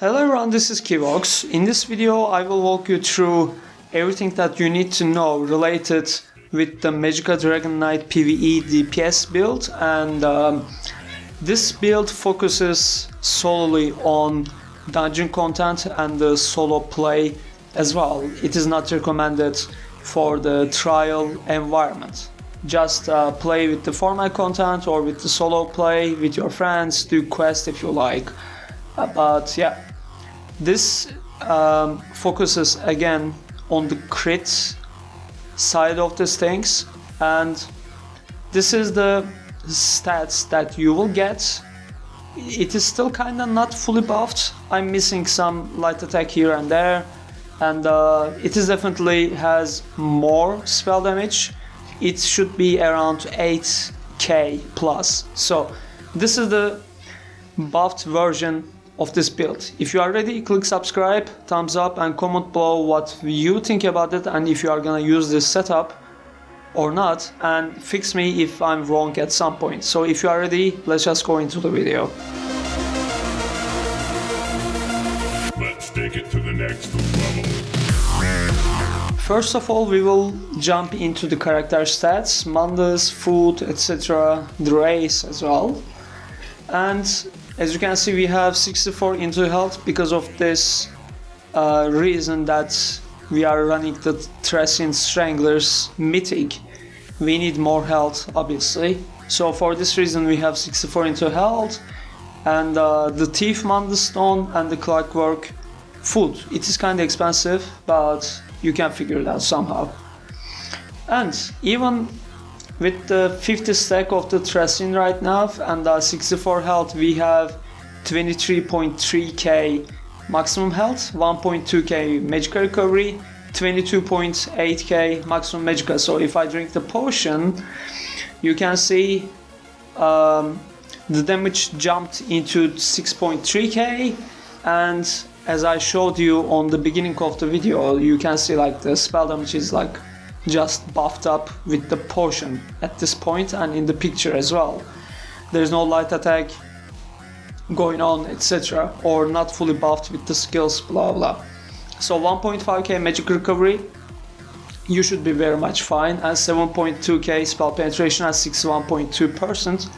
Hello everyone, this is Qiuvox. In this video I will walk you through everything that you need to know related with the Magicka Dragonknight PvE DPS build, and this build focuses solely on dungeon content and the solo play as well. It is not recommended for the trial environment. Just play with the format content or with the solo play with your friends, do quests if you like. But yeah, this focuses again on the crit side of these things, and this is the stats that you will get. It is still kinda not fully buffed. I'm missing some light attack here and there, and it is definitely has more spell damage. It should be around 8k plus. So this is the buffed version of this build. If you are ready, click subscribe, thumbs up, and comment below what you think about it, and if you are gonna use this setup or not, and fix me if I'm wrong at some point. So if you are ready, let's just go into the video. Let's take it to the next level. First of all, we will jump into the character stats, Mundus, food, etc., the race as well. And as you can see, we have 64 into health because of this reason that we are running the Thracian Strangler's Mythic. We need more health, obviously. So for this reason we have 64 into health, and the Thief Mundus Stone and the Clockwork food. It is kind of expensive, but you can figure it out somehow. And even with the 50 stack of the Thracian right now and 64 health, we have 23.3k maximum health, 1.2k Magicka recovery, 22.8k maximum Magicka. So if I drink the potion, you can see the damage jumped into 6.3k, and as I showed you on the beginning of the video, you can see like the spell damage is like just buffed up with the potion at this point, and in the picture as well. There's no light attack going on, etc., or not fully buffed with the skills, blah blah. So 1.5k magic recovery, you should be very much fine, and 7.2k spell penetration at 61.2%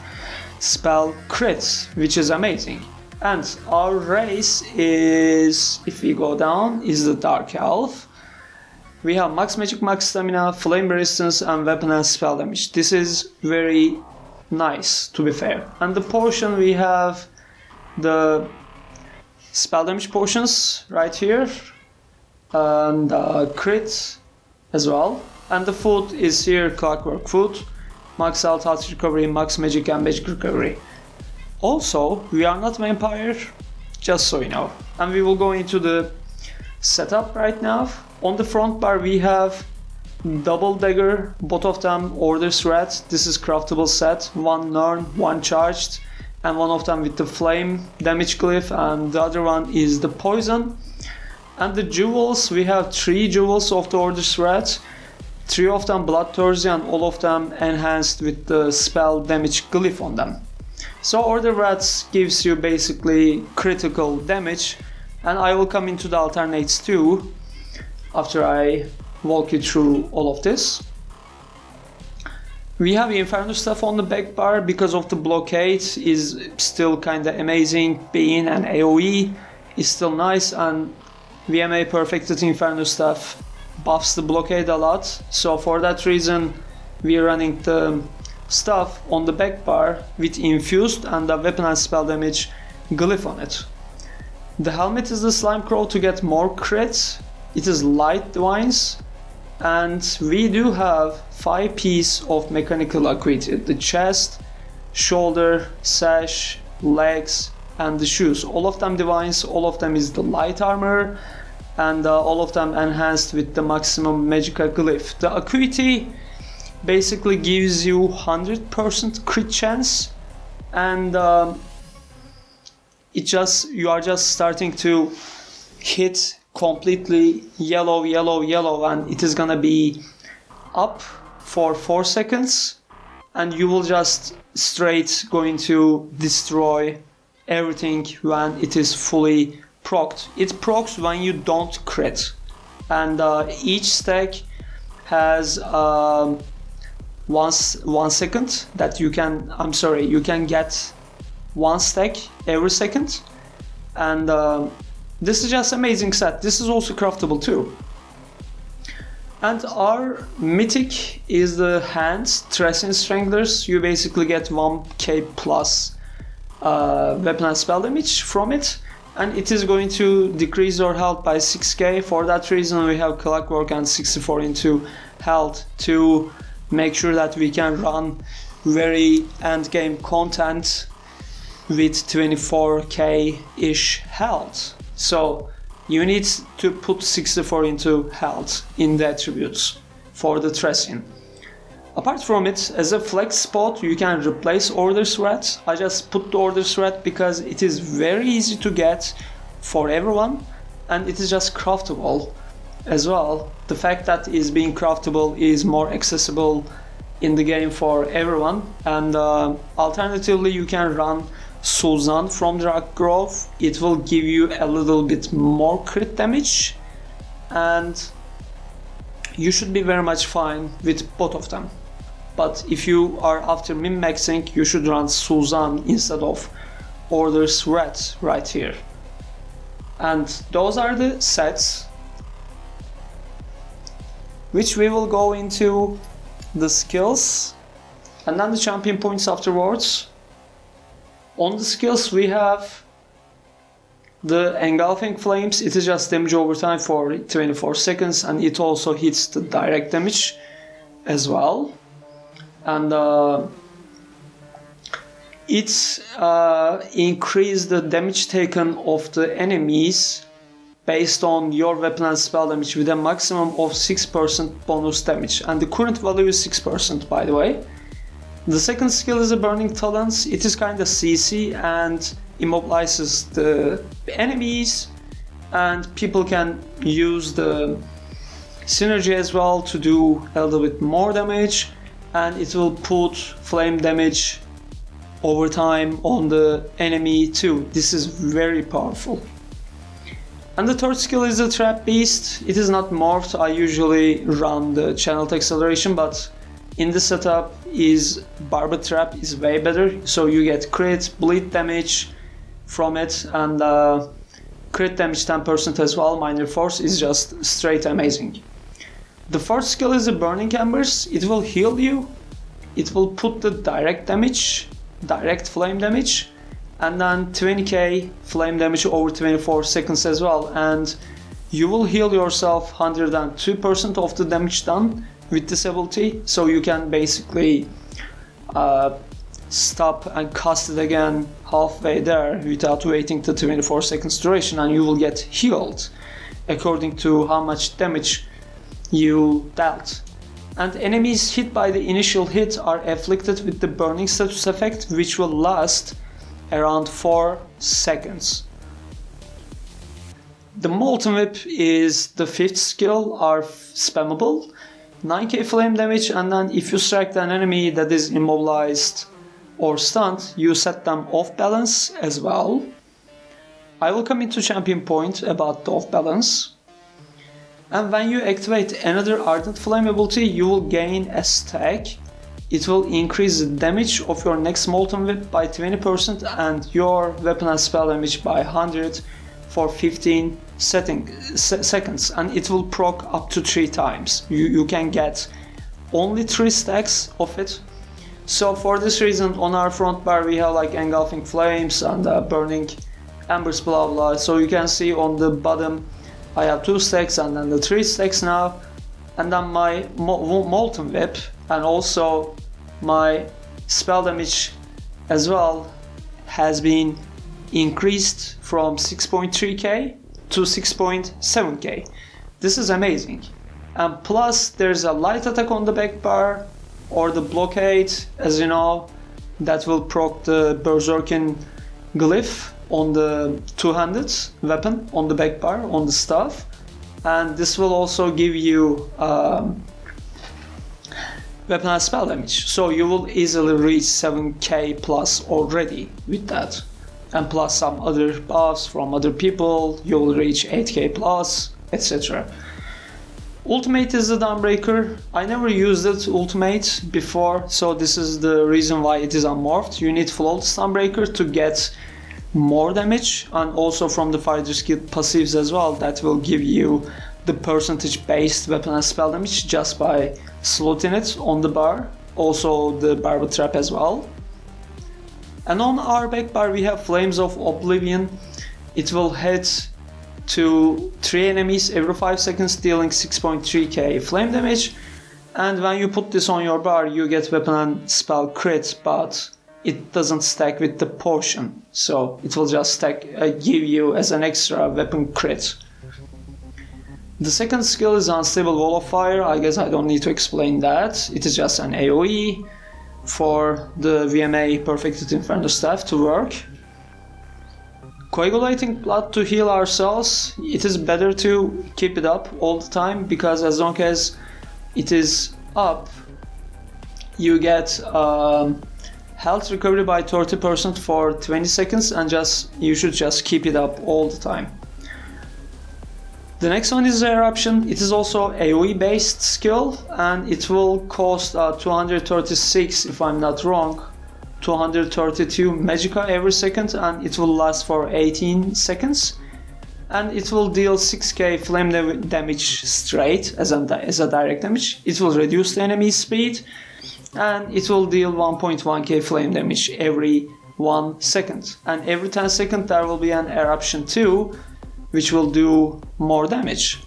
spell crits, which is amazing. And our race is, if we go down, is the Dark Elf. We have max magic, max stamina, flame resistance, and weapon and spell damage. This is very nice, to be fair. And the potion, we have the spell damage potions right here, and crit as well. And the food is here, Clockwork food, max health, health recovery, max magic, and magic recovery. Also, we are not vampire, just so you know. And we will go into the setup right now. On the front bar we have double dagger, both of them order threat. This is craftable set, one learn, one charged, and one of them with the flame damage glyph, and the other one is the poison. And the jewels, we have 3 jewels of the order threat, 3 of them bloodthirsty, and all of them enhanced with the spell damage glyph on them. So order rats gives you basically critical damage, and I will come into the alternates too after I walk you through all of this. We have Inferno stuff on the back bar because of the blockade is still kinda amazing. Being an AoE is still nice, and VMA perfected Inferno stuff buffs the blockade a lot. So for that reason we are running the stuff on the back bar with infused and the weapon and spell damage glyph on it. The helmet is the Slime Crow to get more crits. It is light divines, and we do have 5 pieces of mechanical acuity: the chest, shoulder, sash, legs, and the shoes. All of them divines, all of them is the light armor, and all of them enhanced with the maximum Magicka glyph. The acuity basically gives you 100% crit chance, and you are just starting to hit completely yellow, and it is gonna be up for 4 seconds, and you will just straight going to destroy everything when it is fully procced. It procs when you don't crit, and each stack has 1 second that you can. You can get 1 stack every second, and this is just amazing set. This is also craftable too. And our mythic is the hands Tracing Stranglers. You basically get 1k plus weapon and spell damage from it, and it is going to decrease your health by 6k. For that reason we have Clockwork and 64 into health to make sure that we can run very end game content with 24k ish health. So you need to put 64 into health in the attributes for the Tracing. Apart from it, as a flex spot, you can replace Order Threat. I just put the Order Threat because it is very easy to get for everyone, and it is just craftable as well. The fact that it is being craftable is more accessible in the game for everyone, and alternatively you can run Sulzan from Drag Grove. It will give you a little bit more crit damage, and you should be very much fine with both of them. But if you are after min-maxing, you should run Sulzan instead of Order Threat right here. And those are the sets, which we will go into the skills and then the champion points afterwards. On the skills we have the Engulfing Flames. It is just damage over time for 24 seconds, and it also hits the direct damage as well. And it's increase the damage taken of the enemies based on your weapon and spell damage with a maximum of 6% bonus damage, and the current value is 6%, by the way. The second skill is a Burning Talons. It is kind of CC and immobilizes the enemies, and people can use the synergy as well to do a little bit more damage, and it will put flame damage over time on the enemy too. This is very powerful. And the third skill is the Trap Beast. It is not morphed. I usually run the channeled acceleration, but in the setup is Barber Trap is way better. So you get crit, bleed damage from it, and crit damage 10% as well. Minor Force is just straight amazing. The fourth skill is the Burning Embers. It will heal you. It will put the direct damage, direct flame damage, and then 20k flame damage over 24 seconds as well. And you will heal yourself 102% of the damage done with this ability. So you can basically stop and cast it again halfway there without waiting the 24 seconds duration, and you will get healed according to how much damage you dealt. And enemies hit by the initial hit are afflicted with the burning status effect, which will last around 4 seconds. The Molten Whip is the fifth skill, are spammable. 9k flame damage, and then if you strike an enemy that is immobilized or stunned, you set them off balance as well. I will come into champion point about the off balance. And when you activate another Ardent Flame ability, you will gain a stack. It will increase the damage of your next Molten Whip by 20% and your weapon and spell damage by 100 for 15 seconds, and it will proc up to 3 times. You can get only 3 stacks of it. So for this reason, on our front bar we have like Engulfing Flames and Burning Embers, blah blah. So you can see on the bottom I have 2 stacks and then the 3 stacks now, and then my Molten Whip and also my spell damage as well has been increased from 6.3k to 6.7k. This is amazing. And plus there's a light attack on the back bar, or the blockade, as you know, that will proc the Berserking glyph on the two-handed weapon on the back bar, on the staff. And this will also give you weapon and spell damage. So you will easily reach 7k plus already with that. and plus some other buffs from other people, you will reach 8k plus, etc. Ultimate is the Dawnbreaker. I never used it ultimate before, so this is the reason why it is unmorphed. You need Flawless Dawnbreaker to get more damage, and also from the fighter skill passives as well, that will give you the percentage based weapon and spell damage just by slotting it on the bar. Also the Barber Trap as well. And on our back bar we have Flames of Oblivion. It will hit to 3 enemies every 5 seconds, dealing 6.3k flame damage. And when you put this on your bar, you get weapon and spell crit, but it doesn't stack with the potion, so it will just give you as an extra weapon crit. The second skill is Unstable Wall of Fire. I guess I don't need to explain that. It is just an AoE for the VMA Perfected Inferno staff to work. Coagulating Blood to heal ourselves. It is better to keep it up all the time, because as long as it is up, you get health recovery by 30% for 20 seconds, and you should just keep it up all the time. The next one is Eruption. It is also AoE based skill, and it will cost 236, if I'm not wrong, 232 Magicka every second, and it will last for 18 seconds. And it will deal 6k flame damage straight as a direct damage. It will reduce the enemy's speed, and it will deal 1.1k flame damage every 1 second. And every 10 seconds there will be an Eruption 2, which will do more damage.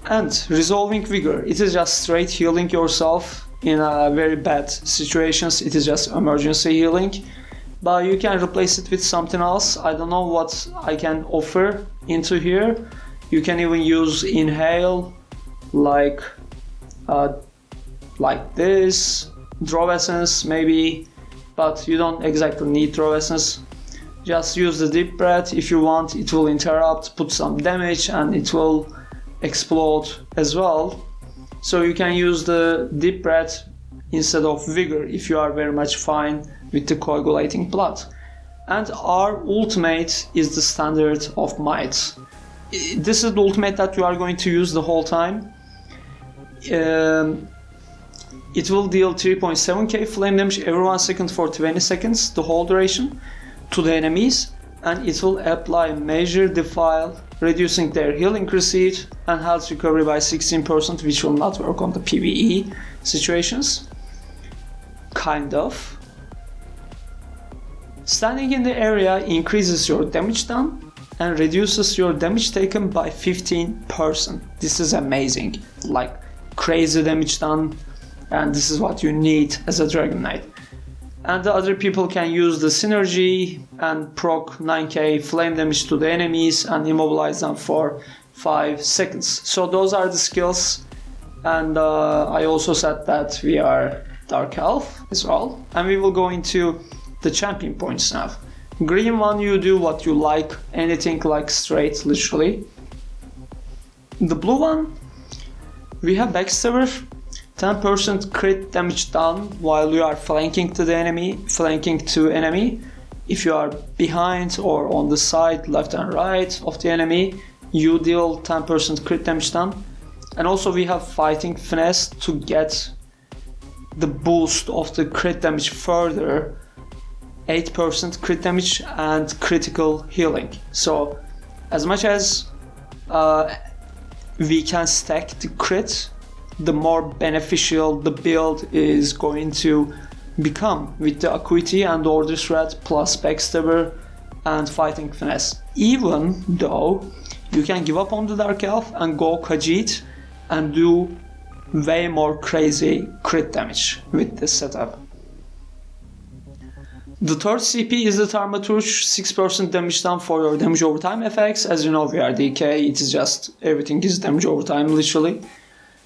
And Resolving Vigor. It is just straight healing yourself in very bad situations. It is just emergency healing, but you can replace it with something else. I don't know what I can offer into here. You can even use Inhale, like this, Draw Essence maybe, but you don't exactly need Draw Essence. Just use the Deep Breath if you want. It will interrupt, put some damage, and it will explode as well. So you can use the Deep Breath instead of Vigor if you are very much fine with the Coagulating Blood. And our ultimate is the Standard of Might. This is the ultimate that you are going to use the whole time. It will deal 3.7k flame damage every 1 second for 20 seconds, the whole duration, to the enemies, and it will apply Major Defile, reducing their healing receipt and health recovery by 16%, which will not work on the PvE situations. Kind of. Standing in the area increases your damage done and reduces your damage taken by 15%. This is amazing, like crazy damage done, and this is what you need as a Dragonknight. And the other people can use the synergy and proc 9k flame damage to the enemies and immobilize them for 5 seconds. So those are the skills, and I also said that we are Dark Elf as well. And we will go into the champion points now. Green one, you do what you like, anything like straight, literally. The blue one, we have Backstabber. 10% crit damage done while you are flanking to enemy. If you are behind or on the side, left and right of the enemy, you deal 10% crit damage done. And also we have Fighting Finesse to get the boost of the crit damage further, 8% crit damage and critical healing. So as much as we can stack the crit, the more beneficial the build is going to become with the Acuity and Order Threat plus Backstabber and Fighting Finesse. Even though you can give up on the Dark Elf and go Khajiit and do way more crazy crit damage with this setup. The third CP is the Thaumaturge, 6% damage done for your damage over time effects. As you know, we are DK, it is just everything is damage over time literally.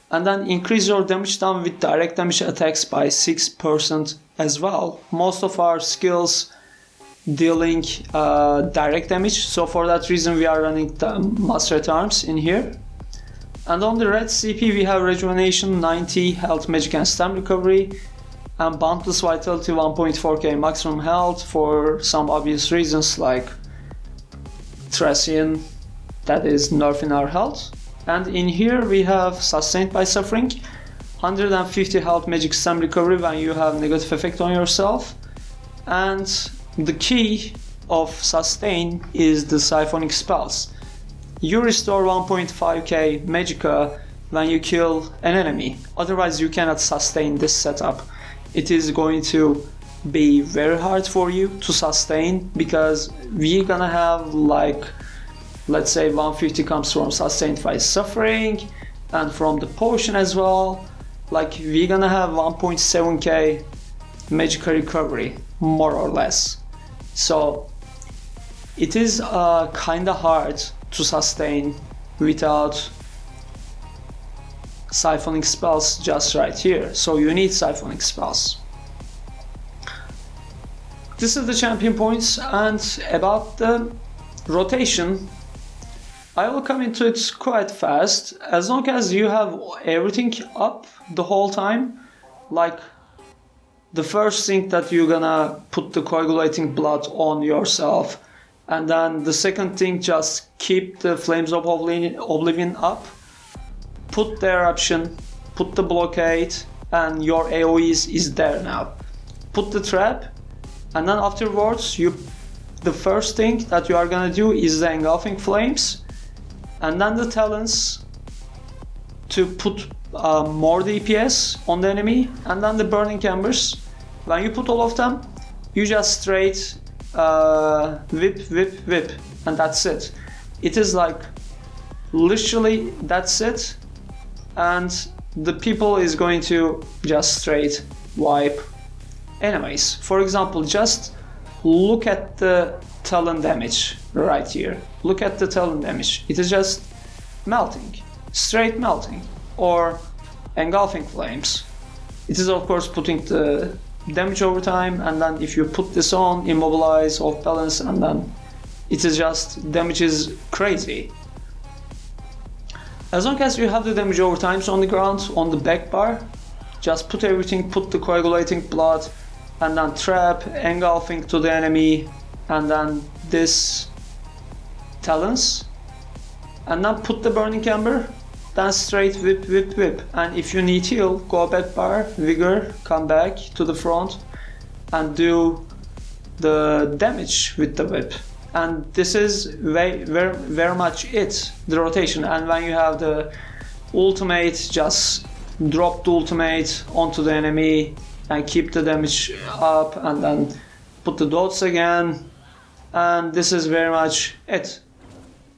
And then increase your damage done with direct damage attacks by 6% as well. Most of our skills dealing direct damage, so for that reason we are running the Master at Arms in here. And on the red CP we have Rejuvenation, 90 health, magic and stam recovery, and Boundless Vitality 1.4k maximum health for some obvious reasons like Thracian, that is nerfing our health. And in here we have Sustained by Suffering, 150 health magic stem recovery when you have negative effect on yourself. And the key of Sustain is the Siphonic spells. You restore 1.5k Magicka when you kill an enemy, otherwise you cannot sustain this setup. It is going to be very hard for you to sustain because we're gonna have like, let's say 150 comes from Sustained by Suffering and from the potion as well. Like we're gonna have 1.7k Magicka recovery, more or less. So it is kinda hard to sustain without Siphonic spells just right here. So you need Siphonic spells. This is the champion points, and about the rotation, I will come into it quite fast. As long as you have everything up the whole time, like the first thing that you're gonna put the coagulating blood on yourself, and then the second thing, just keep the Flames of Oblivion up, put the eruption, put the blockade, and your AoE is there now. Put the trap, and then afterwards the first thing that you are gonna do is the engulfing flames, and then the talents to put more DPS on the enemy, and then the burning embers. When you put all of them, you just straight whip, whip, whip, and that's it. It is like literally that's it, and the people is going to just straight wipe enemies. For example, just look at the talent damage right here. Look at the talent damage. It is just melting, straight melting, or engulfing flames. It is of course putting the damage over time, and then if you put this on, immobilize, off balance, and then it is just damage is crazy. As long as you have the damage over times on the ground, on the back bar, just put everything, put the coagulating blood, and then trap, engulfing to the enemy, and then this talents, and then put the burning ember, then straight whip, whip, whip. And if you need heal, go back bar, vigor, come back to the front, and do the damage with the whip. And this is very much it, the rotation. And when you have the ultimate, just drop the ultimate onto the enemy and keep the damage up, and then put the dots again, and this is very much it.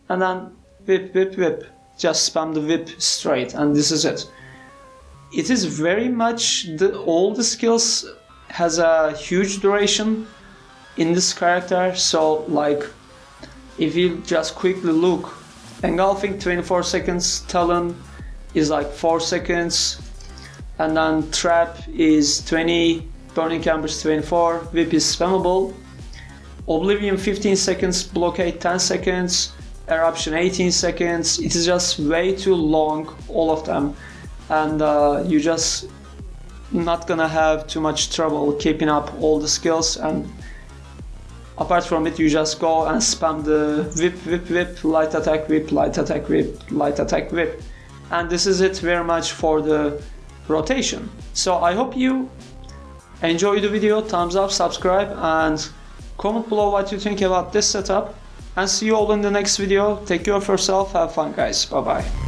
And then whip, whip, whip, just spam the whip straight, and this is it. It is very much all the skills has a huge duration in this character. So like if you just quickly look, engulfing 24 seconds, talon is like 4 seconds, and then trap is 20, burning embers 24, whip is spammable, oblivion 15 seconds, blockade 10 seconds, eruption 18 seconds. It is just way too long, all of them, and you just not gonna have too much trouble keeping up all the skills. And apart from it, you just go and spam the whip, whip, whip, light attack, whip, light attack, whip, light attack, whip, and this is it very much for the rotation. So I hope you enjoyed the video. Thumbs up, subscribe, and comment below what you think about this setup, and see you all in the next video. Take care of yourself, have fun guys, bye bye.